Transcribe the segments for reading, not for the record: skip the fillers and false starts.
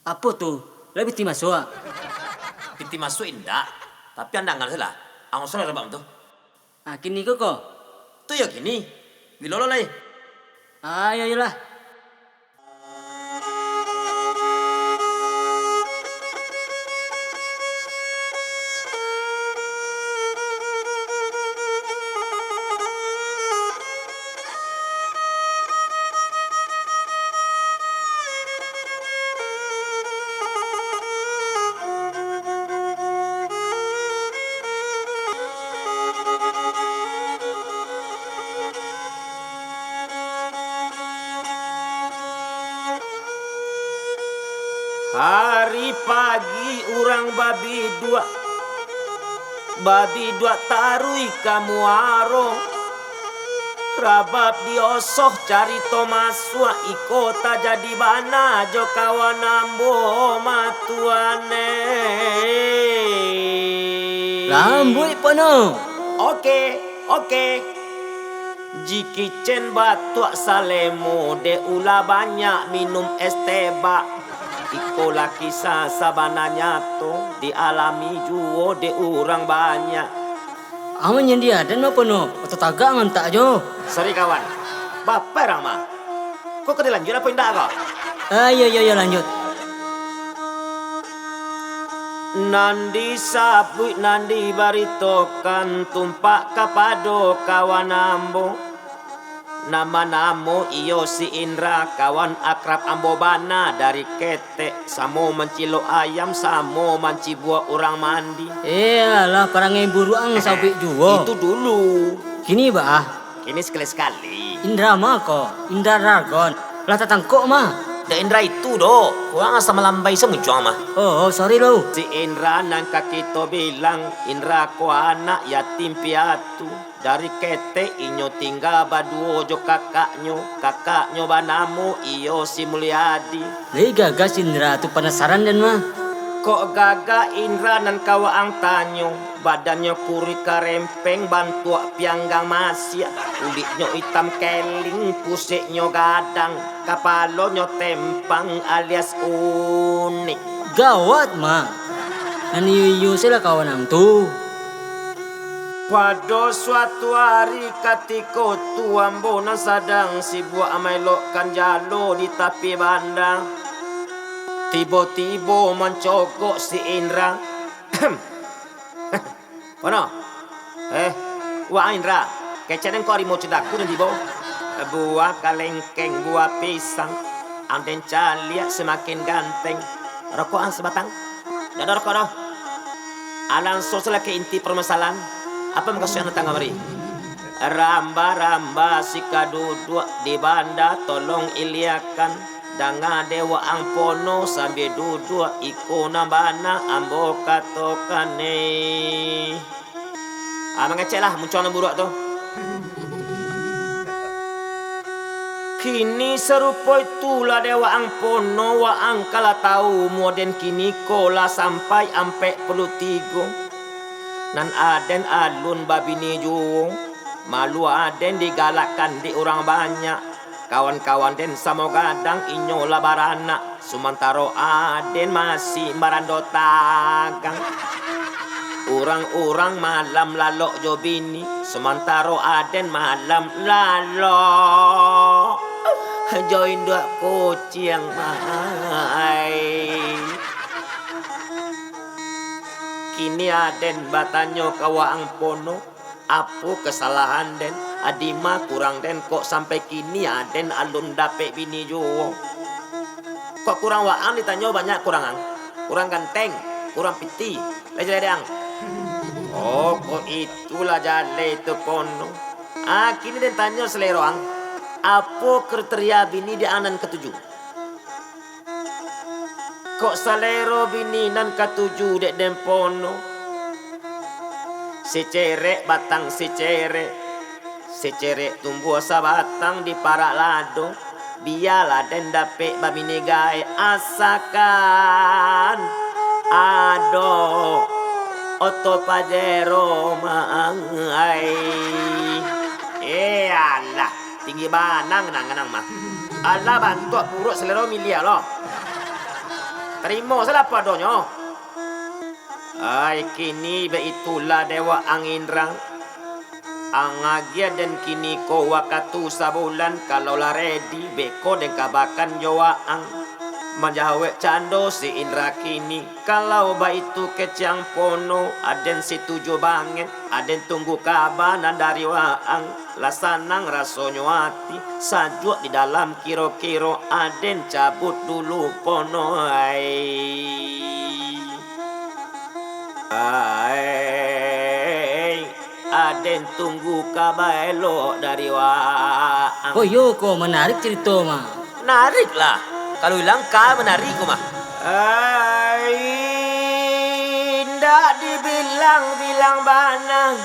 Apa tuh? Lebih ti masuk. Piti masuk indah, tapi anda nggak salah. Ang salah rebam tuh. Kini kok. Tuh ya gini, bilolo lah. Ya lah. Hari pagi urang babi dua tarui kamu aro rabab diosoh cari tomasua ikota jadi bana jo kawan ambo matuane Rambut pono. Oke. Jikicen batuk salemo de ula banyak minum es teba. Iko laki sabananya tuh dialami juo de orang banyak. Aman yang dia dan apa no? Atau tagak ngantak jo. Sorry kawan, bapak Rama. Kok kena lanjut apa indah kau? Ya lanjut. Nandi sabui nandi baritokan tumpak kapado kawan ambo. Nama namo iyo si Indra kawan akrab ambo bana dari ketek samo mencilo ayam samo manci buah orang mandi. Lah parang buruang sabik juo. Itu dulu. Kini bah. Kini sekali. Indra mah kok. Indra Dragon. Lah tatang kok mah. Da Indra itu do. Kurang sama lambai semujuang mah. Oh sorry lo. Si Indra nang kakito bilang Indra ko anak yatim piatu. Dari kete inyo tinggal baduo jo kakaknyo banamu iyo si Mulyadi. Lagi gagas Indra tu penasaran dan mah. Kok gaga Indra nan kawaang tanyo badannya kuri karempeng bantua pianggang masya kulitnya hitam keling pusiknya gadang kapalonyo tempang alias unik. Gawat mah. Nani yu sila kawanam tu. Pada suatu hari katiko tuambo na sadang si buah amelokkan jalo di tepi bandang. Tiba-tiba mencogok si Indra. Mana? Wah Indra, kecenen kau rimo cedaku dan tiba. Buah kalengkeng, buah pisang. Anden calia semakin ganteng. Rokokan sebatang. Dada rokok dah. Alang sosial ke inti permasalahan. Apa makasih anak tangga mari? Ramba si kaduduk di banda tolong iliakan danga dewa ang pono sambil duduk iko nambana ambo katokane. Mengecek lah muncul buruk tu. Kini serupa itulah dewa ang pono wa ang kala tahu moden kini kola sampai ampe pelu tigo. Nan aden alun babini juung malu aden digalakkan di orang banyak kawan-kawan den samo gadang inyo labarana sumantaro aden masih marando tagang orang-orang malam lalok jo bini sumantaro aden malam lalok join dua kucing mai. Kini aden batanyo kawaang pono apu kesalahan den adima kurang den kok sampai kini aden alun dapet bini juwo. Kok kurang waang ditanyo banyak kurangan. Kurang ganteng, kurang piti, ledang. Oh kok itulah jale itu pono. Kini den tanyo seleroang apu kriteria bini di anan ketujuh. Kok salero bininan katuju dek dempono. Si cerek batang si cerek tumbuh sabatang di parak lado. Biarlah den dapet babine gae asakan. Ado oto pajero maangai. Alah tinggi banang nang mah. Allah bantu buruk selero milia loh. Terima salah padonyo. Ai kini be itulah dewa angin rang. Angagia dan kini ko wakatu sabulan kalau la ready beko den kabakan jowaang menjawe cando si Indra kini kalau ba itu kecang pono aden si tujuh banget aden tunggu kabanan dari waang lasanang rasonyo hati sajuk di dalam kiro-kiro aden cabut dulu pono aden tunggu kabaelo dari waang. Oh Yoko, menarik cerita mah. Menarik lah. Kalau hilang kah menarik mah. Indah dibilang-bilang bana.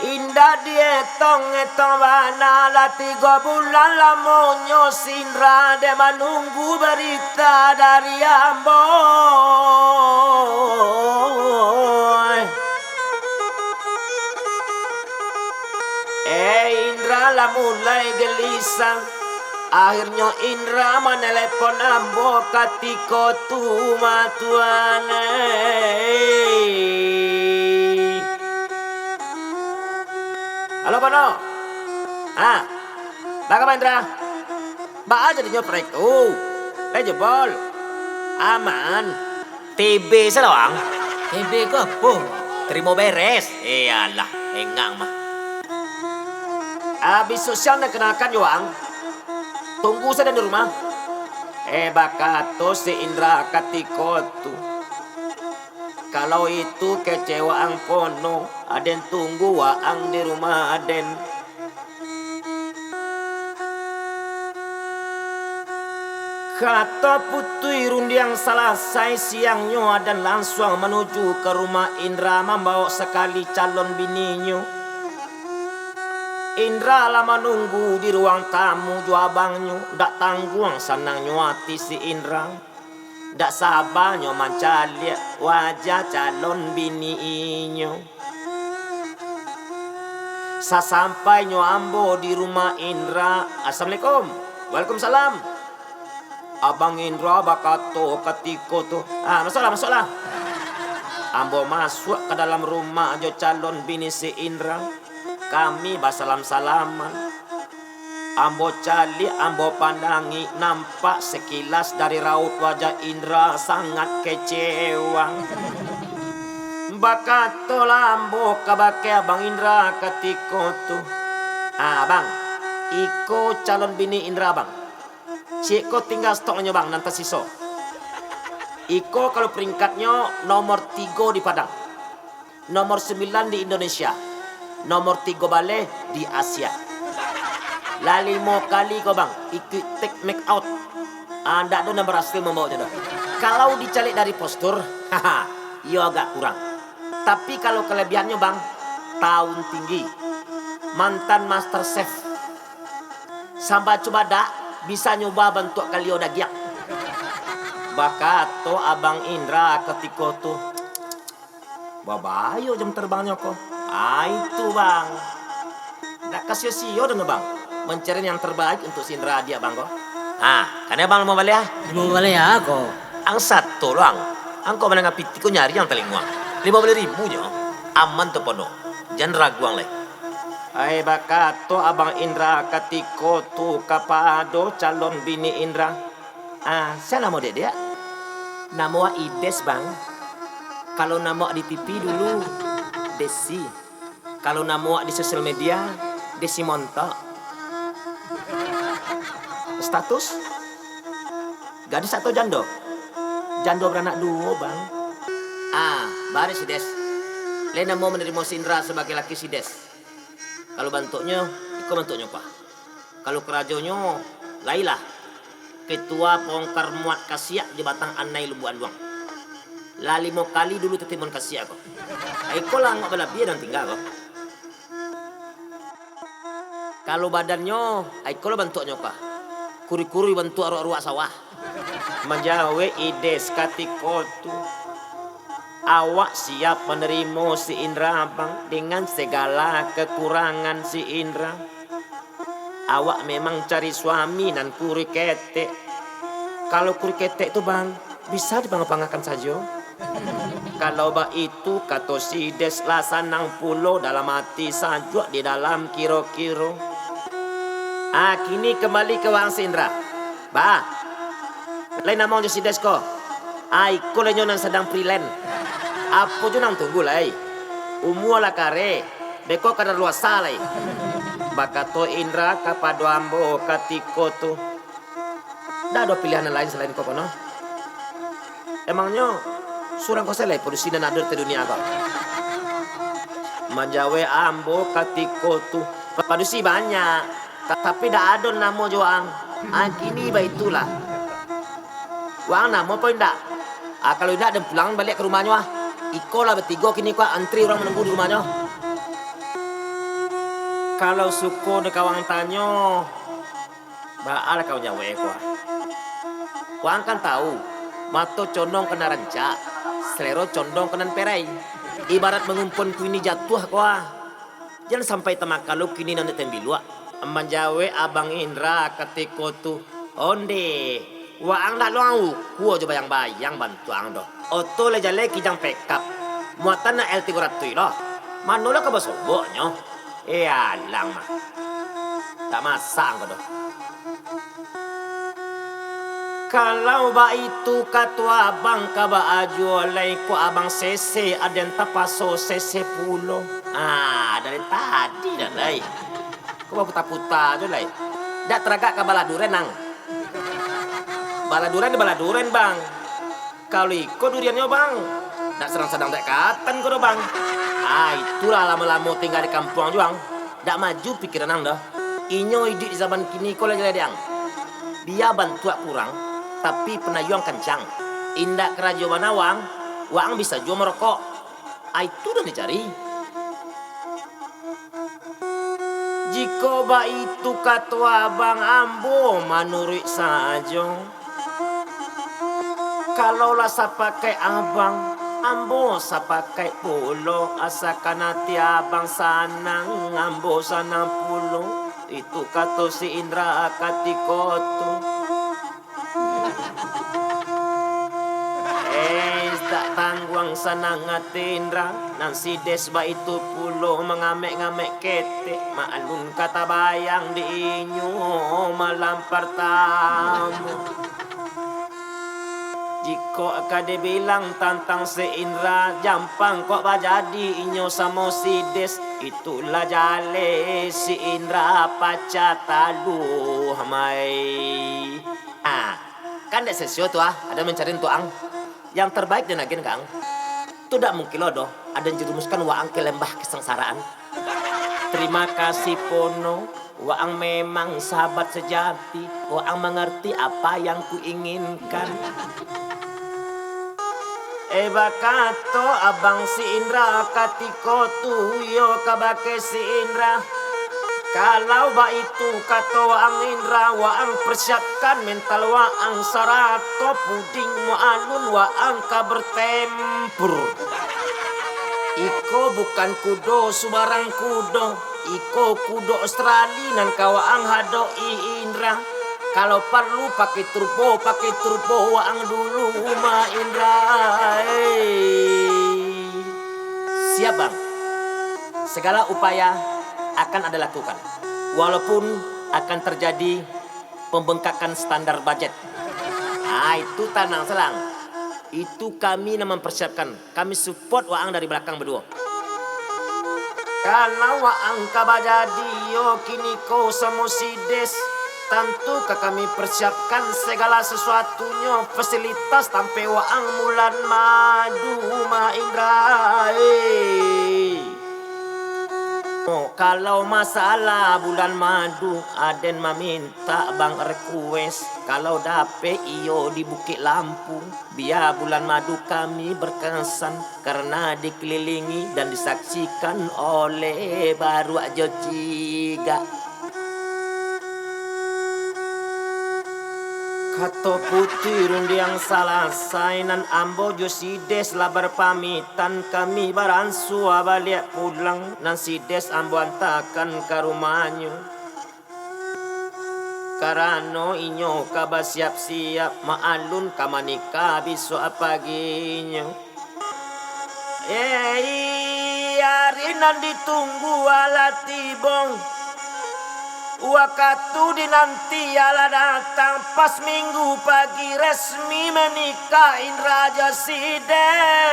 Indah dietong-etong bana. Lah 3 bulan lamonyo Indra de menunggu berita dari Amboy. Indra lah mulai gelisah. Akhirnya Indra menelepon Ambo katiko tuma tuane. Halo Bono. Bagaimana Indra? Ba aja di nyoprek. Jebol. Aman. TB selawang. TB ku apa? Terima beres. Iyalah, engang mah. Habis sosial nak kenakan Yoang. Tunggu saya di rumah. Bakato si Indra katikotu. Kalau itu kecewaan pono, aden tunggu waang di rumah aden. Kata putui rundiang selesai siangnya aden langsung menuju ke rumah Indra membawa sekali calon bininya. Indra lama nunggu di ruang tamu juabangnya. Dak tangguang senang nyuati si Indra. Dak sabar nyoman lihat wajah calon bini inyo. Sasampai Ambo di rumah Indra. Assalamualaikum. Waalaikumsalam. Abang Indra bakato ketiko tuh. Masuklah. Ambo masuk ke dalam rumah jo calon bini si Indra. Kami basalam-salaman. Ambo cali, ambo pandangi. Nampak sekilas dari raut wajah Indra sangat kecewa. Bakato lambo kabake abang Indra ketiko tuh. Bang, iko calon bini Indra bang. Ciko tinggal stoknya bang, nanti siso. Iko kalau peringkatnya nomor 3 di Padang. Nomor 9 di Indonesia. Nomor 3 balik di Asia. Lali mau kali kau bang ikut take make out. Anda tu nak berhasil membawanya dah. Kalau dicalik dari postur, ia agak kurang. Tapi kalau kelebihannya bang, tahun tinggi, mantan master chef. Sampai coba dak bisa nyoba bentuk kalio dagiak. Bakato abang Indra ketika tu. Babayo jam terbangnya kok. Itu bang. Nggak kasih sio dong bang. Mencari yang terbaik untuk si Indra dia bang kok. Karena bang mau balik Mau balik aku. Ang satu lang. Ang kau menengah pitiko nyari yang paling muang. 50.000 nyo. Aman tuh pono. Jangan ragu ang leh. Bakato abang Indra katiko tu kapado calon bini Indra. Saya nama dia. Nama Ides bang. Kalau nama di TV dulu Desi. Kalau nama di sosial media Desi Montok. Status gadis atau jando? Jando beranak 2 bang. Baru si Des. Lena mau menerima si Indra sebagai laki si Des. Kalau bentuknya, ikut bentuknya pak. Kalau kerajonya, lailah. Ketua Pongkar Muat Kasiak Jabatan Anai Lubuan Duang. Lali mau kali dulu tetimun Kasiak kok. Iko lah nggak belabia dan tinggal kok. Kalau badannya, iko lah bentuknya pak. Kuri-kuri bentuk ruak-ruak sawah. Menjawe Ides katikotu. Awak siap menerima si Indra bang dengan segala kekurangan si Indra. Awak memang cari suami dan kuri ketek. Kalau kuri ketek itu bang bisa dipangapangkan saja. Kalau ba itu kata si Des lah sanang pulo dalam hati saja di dalam kiro-kiro. Kini kembali ke Wang Sindra. Ba, lain nama si Des ko. Iko lenyo nang sedang prilen. Apa jo nang tunggu lai. Umur lah kare. Beko kadar luasa lai. Bakato Indra kapado ambo katiko tu. Dah ada pilihan lain selain kau no? Emangnya surang kau selai produksi dan ada di dunia kau. Manjawe ambo katiko tu. Produksi banyak. Tapi dah ada nama juang. Kini baitulah. Wang nama pun tak. Kalau tidak dan pulang balik ke rumahnya. Iko lah bertiga kini kau antri orang menunggu di rumahnya. Kalau suku de kawang tanyo, baal kau nyawa kau. Kau kan tahu, mato condong kena rancak, selero condong kena perai. Ibarat mengumpul kini jatuh kau. Jangan sampai temak kalau kini nanti tembilua. Manjawe abang Indra ketiko tu, onde, waang dah luang, kuo coba yang bayang bantuang doh. Oto le jale kijang pekap, muatan na L300 doh. Manola kau basoboknya. Alang mah. Tak masang kau doh. Kalau ba itu katua abang kaba ajo lai ko abang sese aden tapaso sese pulo. Dari tadi dah lai. Kau puta-puta aja lai. Dak teragak ke baladuren nang. Baladuren di baladuren bang. Kalau ikut duriannya bang. Dak sedang-sedang dek katan kau bang. Itulah lama-lama tinggal di kampung juang. Dak maju pikiran nang dah. Inyo hidup di zaman kini kau lagi diang. Dia bantuak kurang, tapi penayuang kencang. Indak kerajo mana wang bisa jual merokok. Itu dah dicari. Jika ba itu katua abang ambo manurut saja. Kalau lah sapakai abang, ambo sapakai pulo. Asakan hati abang sanang, ambo sanang pulo. Itu kata si Indra katiko tu. Tak tangguang sanang hati Indra. Nang si Des ba itu pulo mengamek-ngamek ketek. Maalun kata bayang di inyo malampar tamu. Jika kade bilang tantang si Indra, jampang kok ba jadi inyo sama si Des. Itulah jale si Indra pacatalu hamai. Kan dek sesio tu ada mencari tuang. Yang terbaik dan agen kang. Itu tak mungkin loh ada yang jerumuskan waang ke lembah kesengsaraan. Terima kasih Pono. Waang memang sahabat sejati. Waang mengerti apa yang kuinginkan. Bakato abang si Indra katiko tu yo kabake si Indra. Kalau ba itu kata waang Indra, waang persiapkan mental waang sarato puding mualun waang ka bertempur. Iko bukan kudo subarang kudo. Iko kudo Australia nan kawaang hado Indra. Kalau perlu pakai turbo waang dulu ma Indra. Siap bang. Segala upaya akan ada lakukan. Walaupun akan terjadi pembengkakan standar budget. Itu tanang selang. Itu kami yang mempersiapkan. Kami support waang dari belakang berdua. Karena waang kabajadi yo kini ko sama si Des. Tentu kami persiapkan segala sesuatunya. Fasilitas sampai waang mulan madu ma Indra. Kalau masalah bulan madu Aden meminta bang request. Kalau dapet iyo di Bukit Lampu. Biar bulan madu kami berkesan. Karena dikelilingi dan disaksikan oleh baru aja ciga. Kato putih rundi yang salah sainan ambo jo si Des lah berpamitan kami baransua balik pulang nan si Des ambo antakan ke rumahnya. Karano inyo kaba siap-siap maalun ka manika biso apaginyo. Arinan ditunggu ala tibong. Waktu dinanti ala datang pas minggu pagi resmi menikahin Raja Sideh.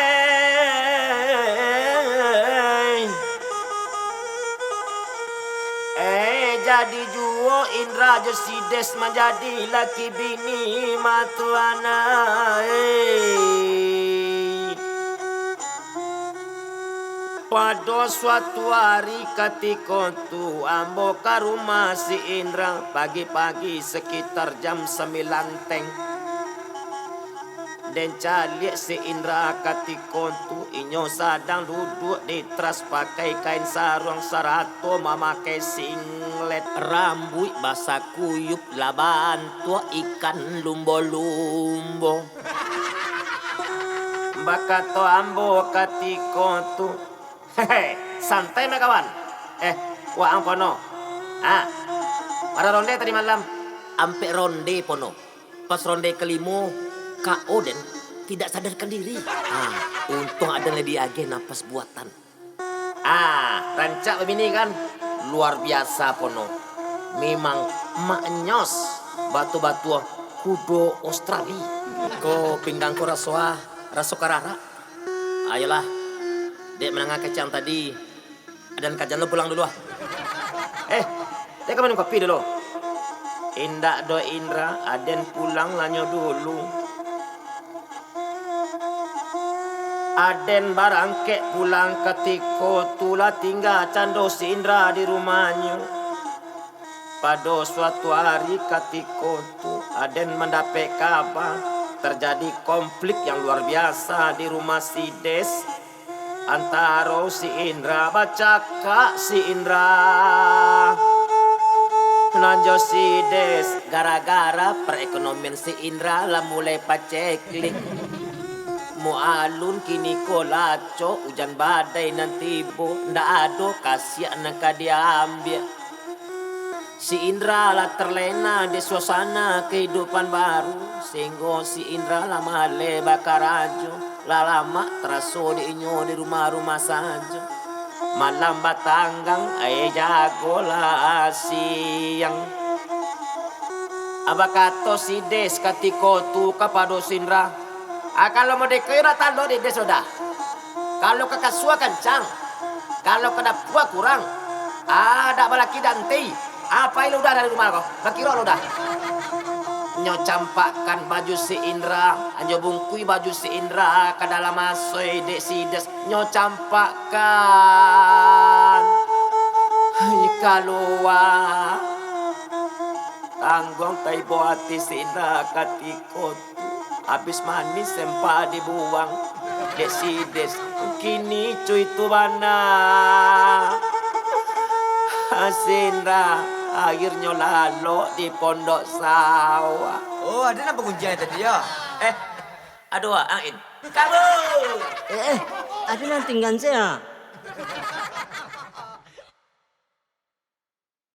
Jadi juo Indra Josides menjadi laki bini matuana. Pada suatu hari ketika tu ambo ke rumah si Indra pagi-pagi sekitar jam 9 teng. Dan calik si Indra ketika tu inyo sedang duduk di teras pakai kain sarung sarato memakai singlet. Rambut basah kuyup laban tua ikan lumbo-lumbo. Bakato ambo ketika tu. Hehe, santai mah kawan. Wah pono. Pada ronde tadi malam. Ampe ronde pono. Pas ronde kelima, Kak Oden tidak sadarkan diri. Untung ada lady agen napas buatan. Rancak begini kan. Luar biasa pono. Memang maknyos batu-batu kudo Australia. Ko pinggangku rasuah, rasu karara. Ayolah, dek menengah kecang tadi. Dan kajian lo pulang dulu Dek minum kopi dulu. Indak do Indra, aden pulang lanyo dulu. Aden barangke pulang ketika tula tinggal cando si Indra di rumahnya. Pada suatu hari ketika tu Aden mendapat kabar terjadi konflik yang luar biasa di rumah si Des antara si Indra baca kak si Indra Nanjo si Des gara-gara perekonomian si Indra lah mulai paceklik. Mualun kini kolaco hujan badai nanti bo ndak ada kasihan nak dia ambil. Si Indra lah terlena di suasana kehidupan baru sehingga si Indra lah male bakar ajo lah lama teraso di inyo di rumah-rumah saja. Malam batanggang jago lah siang. Abakato si Des katiko tu kapado si Indra. Kalau mau dikira talo di Des sudah. Kalau kekasua kencang. Kalau kedapua kurang. Ada balaki danti. Apa ini udah dari rumah kau? Bakiro lo dah. Nyo campakkan baju si Indra, nyo bungkui baju si Indra ke dalam asoy dek si Des. Nyo campakkan. Keluar. Tanggung tai boati si Indra katiko tu. Habis manis sempat dibuang. Dek si Des. Kini cuy tu mana? Asindra akhirnya lalu di pondok sawah. Oh, ada apa kuncinya tadi ya? Aduh, angin. Kabur. Ada nanti saya.